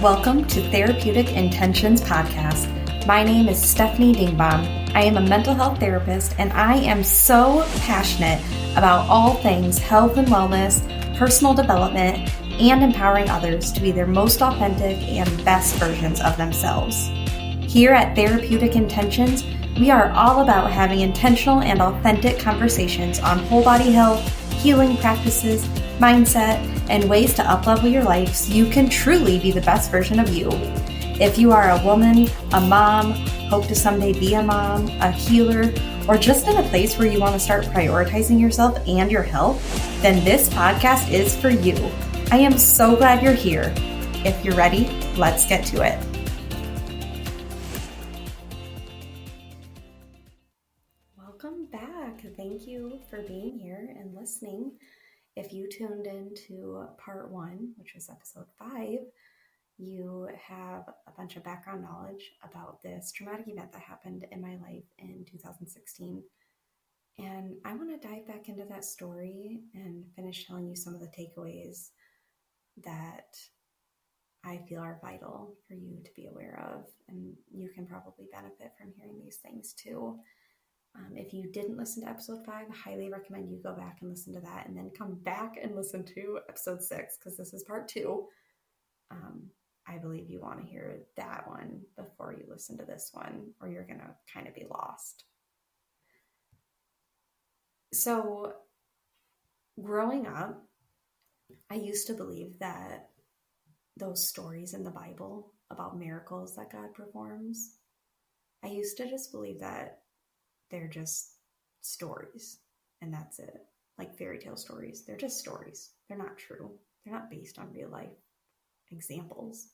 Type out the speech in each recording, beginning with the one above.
Welcome to Therapeutic Intentions Podcast. My name is Stefanie Dingbaum. I am a mental health therapist, and I am so passionate about all things health and wellness, personal development, and empowering others to be their most authentic and best versions of themselves. Here at Therapeutic Intentions, we are all about having intentional and authentic conversations on whole body health, healing practices, mindset, and ways to uplevel your life so you can truly be the best version of you. If you are a woman, a mom, hope to someday be a mom, a healer, or just in a place where you want to start prioritizing yourself and your health, then this podcast is for you. I am so glad you're here. If you're ready, let's get to it. Welcome back. Thank you for being here and listening. If you tuned into part 1, which was episode 5, you have a bunch of background knowledge about this traumatic event that happened in my life in 2016. And I want to dive back into that story and finish telling you some of the takeaways that I feel are vital for you to be aware of. And you can probably benefit from hearing these things too. If you didn't listen to episode 5, I highly recommend you go back and listen to that and then come back and listen to episode 6 because this is part 2. I believe you want to hear that one before you listen to this one, or you're going to kind of be lost. So growing up, I used to believe that those stories in the Bible about miracles that God performs, I used to just believe that they're just stories, and that's it. Like fairy tale stories. They're just stories. They're not true. They're not based on real life examples.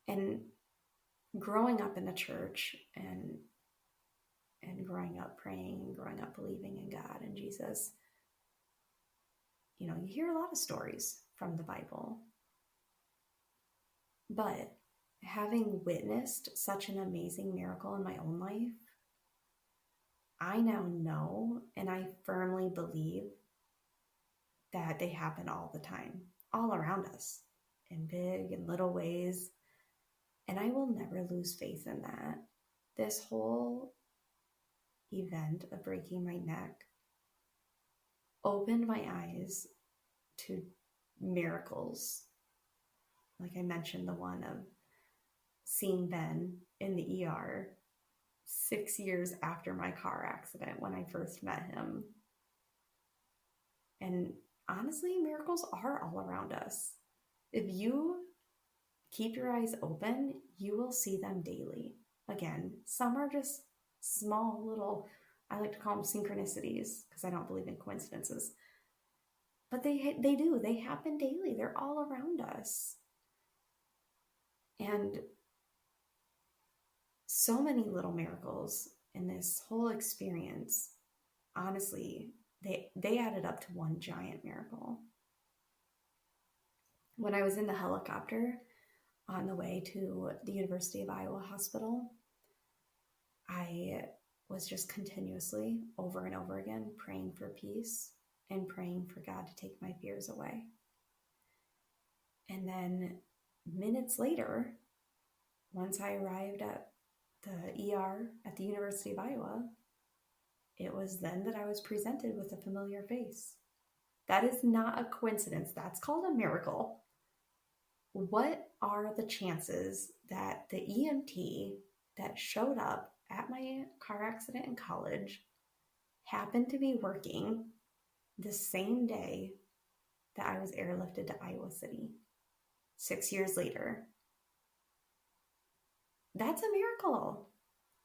And growing up in the church and growing up praying and growing up believing in God and Jesus, you hear a lot of stories from the Bible. But having witnessed such an amazing miracle in my own life, I now know and I firmly believe that they happen all the time, all around us, in big and little ways. And I will never lose faith in that. This whole event of breaking my neck opened my eyes to miracles. Like I mentioned, the one of seeing Ben in the ER 6 years after my car accident when I first met him. And honestly, miracles are all around us. If you keep your eyes open, you will see them daily. Again, some are just small little, I like to call them synchronicities because I don't believe in coincidences. But they happen daily. They're all around us. And so many little miracles in this whole experience, honestly, they added up to one giant miracle. When I was in the helicopter on the way to the University of Iowa Hospital, I was just continuously over and over again praying for peace and praying for God to take my fears away. And then minutes later, once I arrived at the ER at the University of Iowa, it was then that I was presented with a familiar face. That is not a coincidence. That's called a miracle. What are the chances that the EMT that showed up at my car accident in college happened to be working the same day that I was airlifted to Iowa City 6 years later? That's a miracle,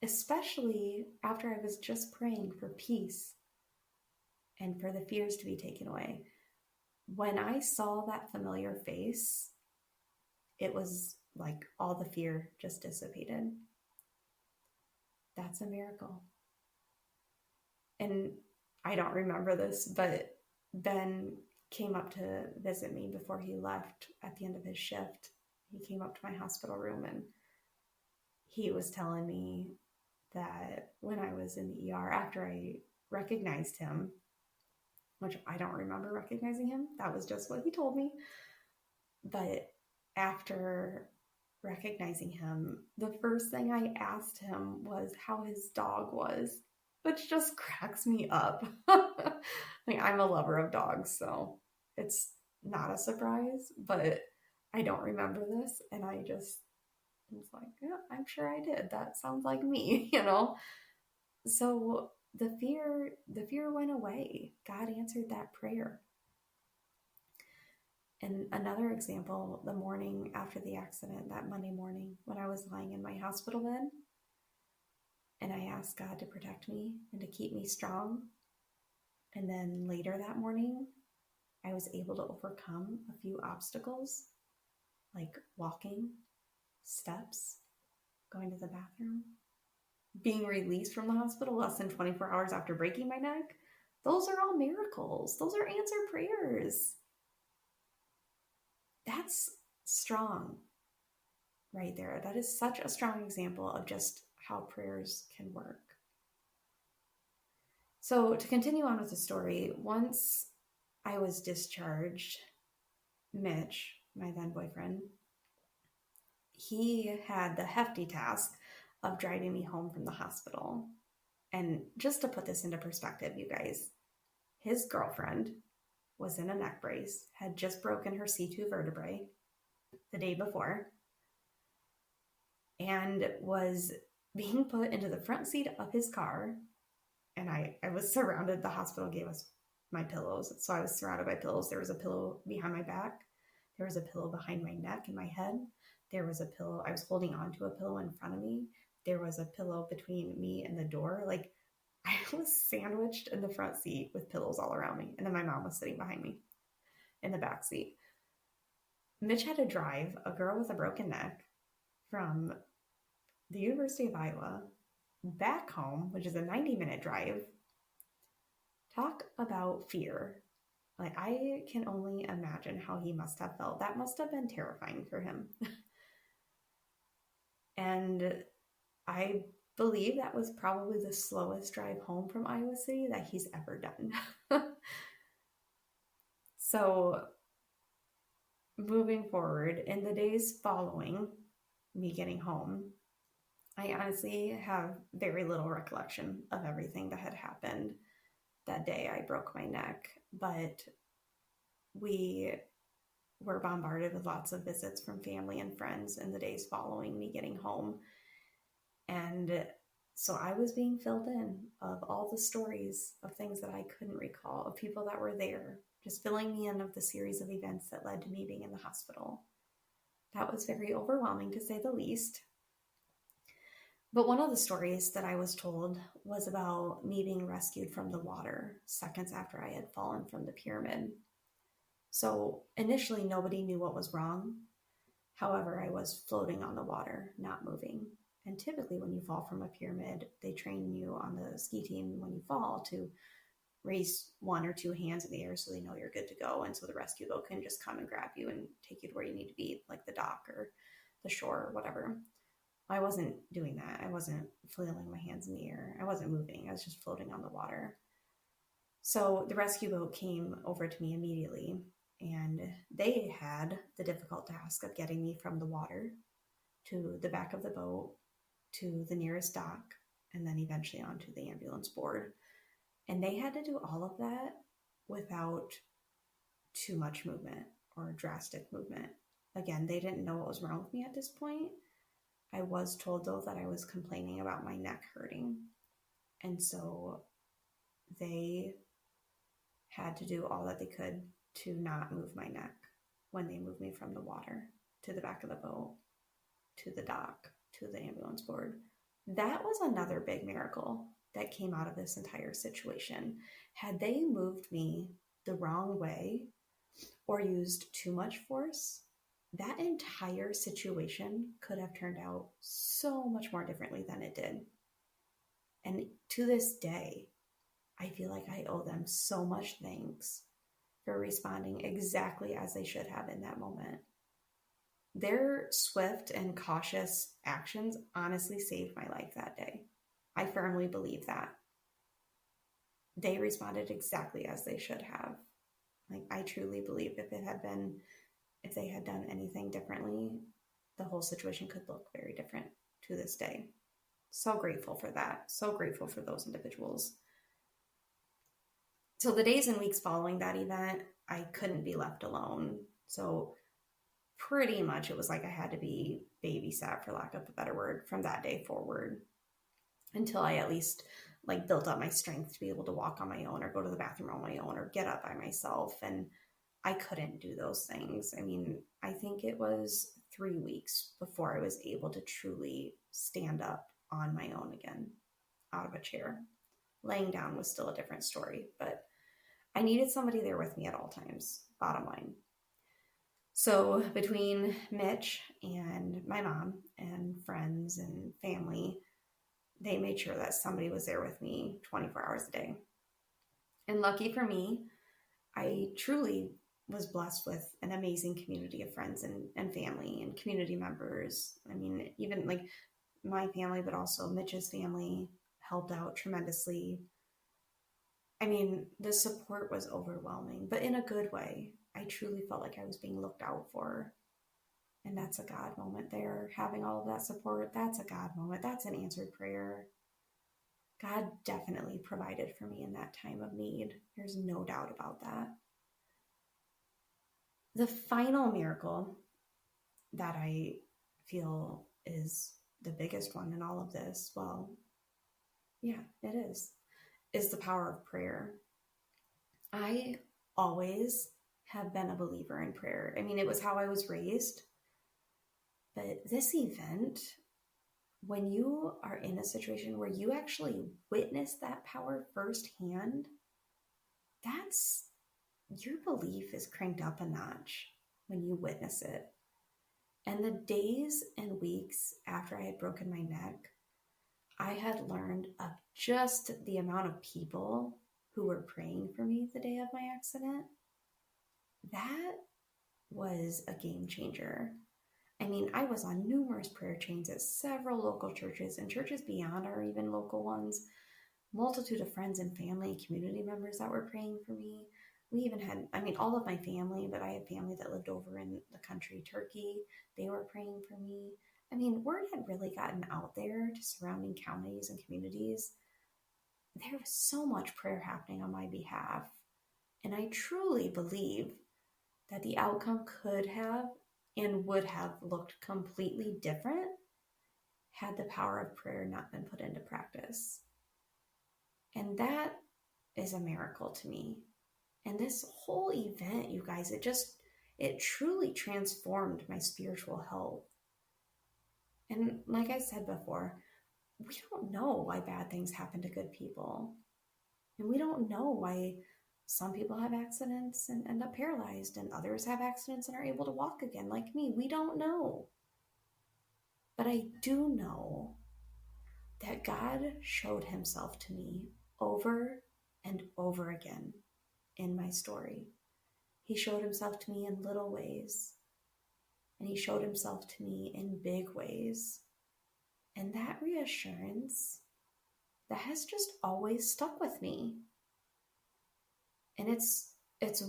especially after I was just praying for peace and for the fears to be taken away. When I saw that familiar face, it was like all the fear just dissipated. That's a miracle. And I don't remember this, but Ben came up to visit me before he left at the end of his shift. He came up to my hospital room and he was telling me that when I was in the ER, after I recognized him, which I don't remember recognizing him, that was just what he told me. But after recognizing him, the first thing I asked him was how his dog was, which just cracks me up. Like, I'm a lover of dogs, so it's not a surprise, but I don't remember this, and I just was like, yeah, I'm sure I did. That sounds like me, you know? So the fear went away. God answered that prayer. And another example, the morning after the accident, that Monday morning, when I was lying in my hospital bed, and I asked God to protect me and to keep me strong. And then later that morning, I was able to overcome a few obstacles, like walking, steps, going to the bathroom, being released from the hospital less than 24 hours after breaking my neck. Those are all miracles. Those are answered prayers. That's strong right there. That is such a strong example of just how prayers can work. So to continue on with the story, once I was discharged, Mitch, my then boyfriend, he had the hefty task of driving me home from the hospital. And just to put this into perspective, you guys, his girlfriend was in a neck brace, had just broken her C2 vertebrae the day before, and was being put into the front seat of his car. And I was surrounded. The hospital gave us my pillows. So I was surrounded by pillows. There was a pillow behind my back. There was a pillow behind my neck and my head. There was a pillow. I was holding on to a pillow in front of me. There was a pillow between me and the door. Like, I was sandwiched in the front seat with pillows all around me. And then my mom was sitting behind me in the back seat. Mitch had to drive a girl with a broken neck from the University of Iowa back home, which is a 90-minute drive. Talk about fear. Like, I can only imagine how he must have felt. That must have been terrifying for him. And I believe that was probably the slowest drive home from Iowa City that he's ever done. So moving forward, in the days following me getting home, I honestly have very little recollection of everything that had happened that day I broke my neck, but we were bombarded with lots of visits from family and friends in the days following me getting home. And so I was being filled in of all the stories of things that I couldn't recall, of people that were there, just filling me in of the series of events that led to me being in the hospital. That was very overwhelming, to say the least. But one of the stories that I was told was about me being rescued from the water seconds after I had fallen from the pyramid. So initially, nobody knew what was wrong. However, I was floating on the water, not moving. And typically when you fall from a pyramid, they train you on the ski team when you fall to raise one or two hands in the air so they know you're good to go. And so the rescue boat can just come and grab you and take you to where you need to be, like the dock or the shore or whatever. I wasn't doing that. I wasn't flailing my hands in the air. I wasn't moving. I was just floating on the water. So the rescue boat came over to me immediately, and they had the difficult task of getting me from the water to the back of the boat to the nearest dock, and then eventually onto the ambulance board. And they had to do all of that without too much movement or drastic movement. Again, they didn't know what was wrong with me at this point. I was told, though, that I was complaining about my neck hurting. And so they had to do all that they could to not move my neck when they moved me from the water to the back of the boat, to the dock, to the ambulance board. That was another big miracle that came out of this entire situation. Had they moved me the wrong way or used too much force, that entire situation could have turned out so much more differently than it did. And to this day, I feel like I owe them so much thanks for responding exactly as they should have in that moment. Their swift and cautious actions honestly saved my life that day. I firmly believe that. They responded exactly as they should have. Like, I truly believe if if they had done anything differently, the whole situation could look very different to this day. So grateful for that. So grateful for those individuals. So the days and weeks following that event, I couldn't be left alone. So pretty much it was like I had to be babysat, for lack of a better word, from that day forward until I at least like built up my strength to be able to walk on my own or go to the bathroom on my own or get up by myself. And I couldn't do those things. I mean, I think it was 3 weeks before I was able to truly stand up on my own again out of a chair. Laying down was still a different story, but I needed somebody there with me at all times, bottom line. So between Mitch and my mom and friends and family, they made sure that somebody was there with me 24 hours a day. And lucky for me, I truly was blessed with an amazing community of friends and family and community members. I mean, even like my family, but also Mitch's family helped out tremendously. I mean, the support was overwhelming, but in a good way. I truly felt like I was being looked out for. And that's a God moment there. Having all of that support, that's a God moment. That's an answered prayer. God definitely provided for me in that time of need. There's no doubt about that. The final miracle that I feel is the biggest one in all of this, well, yeah, it is the power of prayer. I always have been a believer in prayer. I mean, it was how I was raised. But this event, when you are in a situation where you actually witness that power firsthand, that's, your belief is cranked up a notch when you witness it. And the days and weeks after I had broken my neck, I had learned of just the amount of people who were praying for me the day of my accident. That was a game changer. I mean, I was on numerous prayer chains at several local churches and churches beyond our even local ones. Multitude of friends and family and community members that were praying for me. We even had, I mean, all of my family, but I had family that lived over in the country, Turkey. They were praying for me. I mean, word had really gotten out there to surrounding counties and communities. There was so much prayer happening on my behalf. And I truly believe that the outcome could have and would have looked completely different had the power of prayer not been put into practice. And that is a miracle to me. And this whole event, you guys, it truly transformed my spiritual health. And like I said before, we don't know why bad things happen to good people. And we don't know why some people have accidents and end up paralyzed and others have accidents and are able to walk again like me. We don't know. But I do know that God showed himself to me over and over again in my story. He showed himself to me in little ways, and he showed himself to me in big ways. And that reassurance, that has just always stuck with me. And it's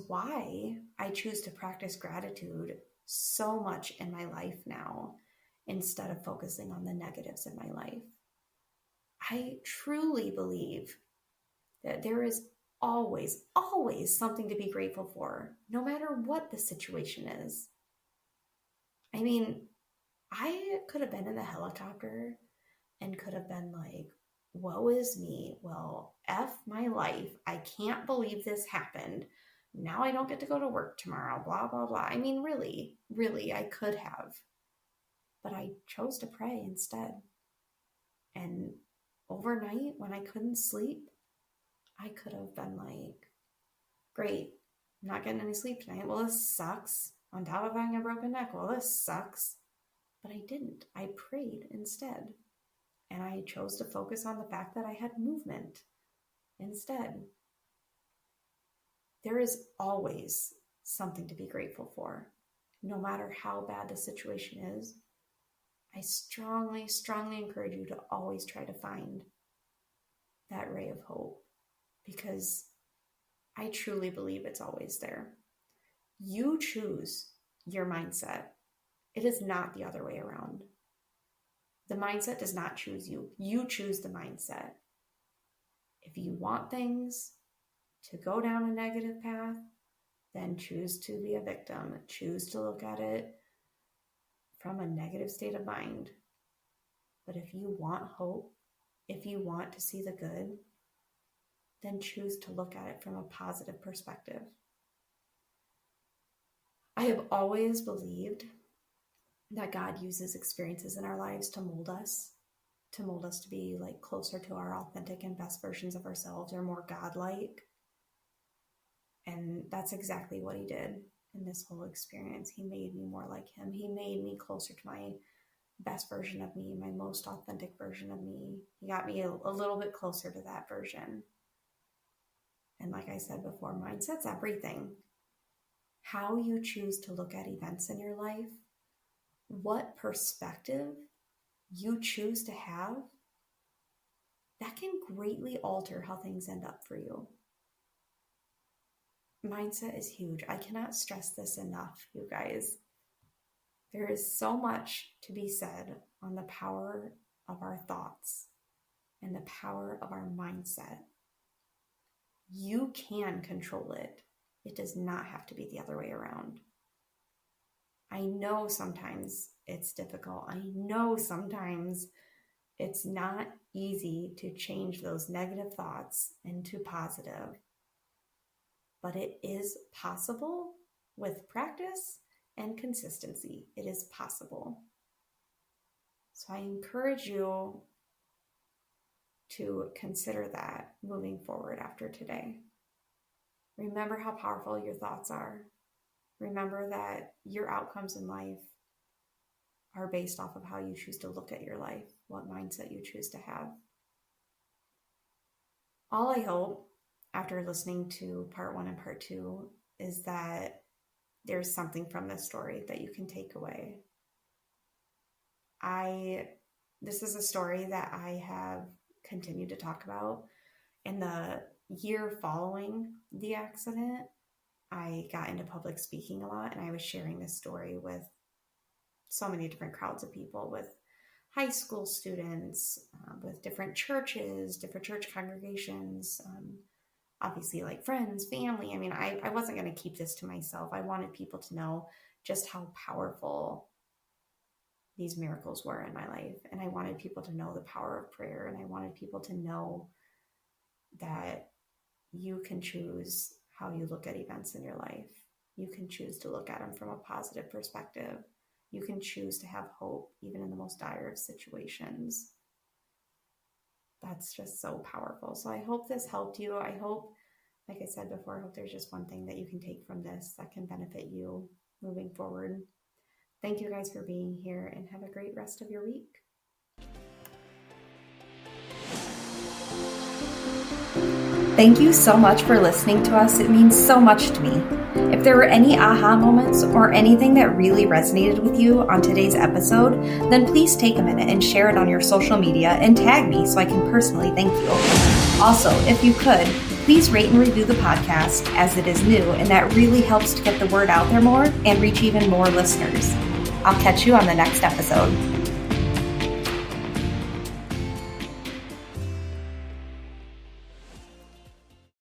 why I choose to practice gratitude so much in my life now, instead of focusing on the negatives in my life. I truly believe that there is always, always something to be grateful for, no matter what the situation is. I mean, I could have been in the helicopter and could have been like, woe is me. Well, F my life. I can't believe this happened. Now I don't get to go to work tomorrow, blah, blah, blah. I mean, really, I could have. But I chose to pray instead. And overnight, when I couldn't sleep, I could have been like, great, I'm not getting any sleep tonight. Well, this sucks. On top of having a broken neck, well, this sucks. But I didn't. I prayed instead. And I chose to focus on the fact that I had movement instead. There is always something to be grateful for, no matter how bad the situation is. I strongly, strongly encourage you to always try to find that ray of hope, because I truly believe it's always there. You choose your mindset. It is not the other way around. The mindset does not choose you. You choose the mindset. If you want things to go down a negative path, then choose to be a victim. Choose to look at it from a negative state of mind. But if you want hope, if you want to see the good, then choose to look at it from a positive perspective. I have always believed that God uses experiences in our lives to mold us to be like closer to our authentic and best versions of ourselves, or more God-like. And that's exactly what he did in this whole experience. He made me more like him. He made me closer to my best version of me, my most authentic version of me. He got me a little bit closer to that version. And like I said before, mindset's everything. How you choose to look at events in your life, what perspective you choose to have, that can greatly alter how things end up for you. Mindset is huge. I cannot stress this enough, you guys. There is so much to be said on the power of our thoughts and the power of our mindset. You can control it. It does not have to be the other way around. I know sometimes it's difficult. I know sometimes it's not easy to change those negative thoughts into positive. But it is possible with practice and consistency. It is possible. So I encourage you to consider that moving forward after today. Remember how powerful your thoughts are. Remember that your outcomes in life are based off of how you choose to look at your life, what mindset you choose to have. All I hope after listening to part 1 and part 2 is that there's something from this story that you can take away. This is a story that I have continued to talk about. In the year following the accident, I got into public speaking a lot, and I was sharing this story with so many different crowds of people, with high school students, with different churches, different church congregations, obviously like friends, family. I mean, I wasn't going to keep this to myself. I wanted people to know just how powerful these miracles were in my life. And I wanted people to know the power of prayer. And I wanted people to know that you can choose how you look at events in your life. You can choose to look at them from a positive perspective. You can choose to have hope even in the most dire of situations. That's just so powerful. So I hope this helped you. I hope, like I said before, I hope there's just one thing that you can take from this that can benefit you moving forward. Thank you guys for being here, and have a great rest of your week. Thank you so much for listening to us. It means so much to me. If there were any aha moments or anything that really resonated with you on today's episode, then please take a minute and share it on your social media and tag me so I can personally thank you. Also, if you could, please rate and review the podcast, as it is new, and that really helps to get the word out there more and reach even more listeners. I'll catch you on the next episode.